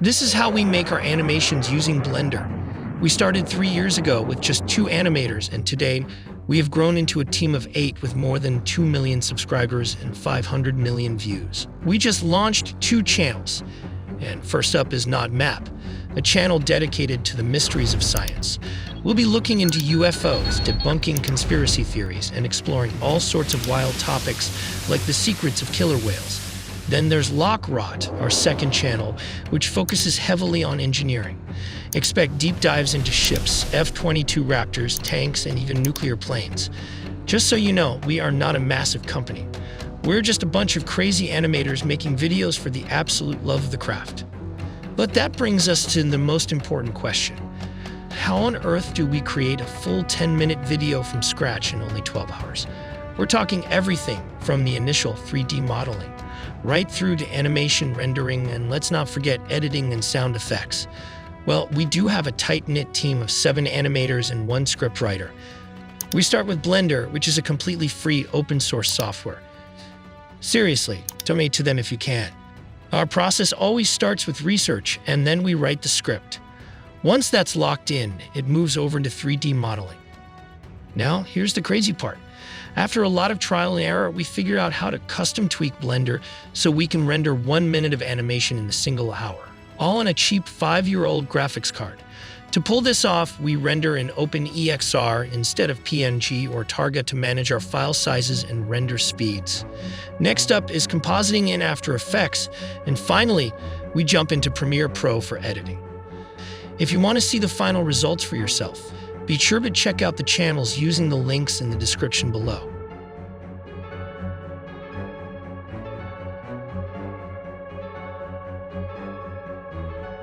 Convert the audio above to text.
This is how we make our animations using Blender. We started 3 years ago with just 2 animators, and today we have grown into a team of 8 with more than 2 million subscribers and 500 million views. We just launched 2 channels, and first up is Not Map, a channel dedicated to the mysteries of science. We'll be looking into UFOs, debunking conspiracy theories, and exploring all sorts of wild topics like the secrets of killer whales. Then there's Lock Rot, our second channel, which focuses heavily on engineering. Expect deep dives into ships, F-22 Raptors, tanks, and even nuclear planes. Just so you know, we are not a massive company. We're just a bunch of crazy animators making videos for the absolute love of the craft. But that brings us to the most important question. How on earth do we create a full 10-minute video from scratch in only 12 hours? We're talking everything from the initial 3D modeling, right through to animation rendering, and let's not forget editing and sound effects. Well, we do have a tight-knit team of 7 animators and 1 scriptwriter. We start with Blender, which is a completely free open-source software. Seriously, donate to them if you can. Our process always starts with research, and then we write the script. Once that's locked in, it moves over to 3D modeling. Now, here's the crazy part. After a lot of trial and error, we figured out how to custom tweak Blender so we can render 1 minute of animation in a single hour, all on a cheap 5-year-old graphics card. To pull this off, we render in OpenEXR instead of PNG or Targa to manage our file sizes and render speeds. Next up is compositing in After Effects, and finally, we jump into Premiere Pro for editing. If you want to see the final results for yourself, be sure to check out the channels using the links in the description below.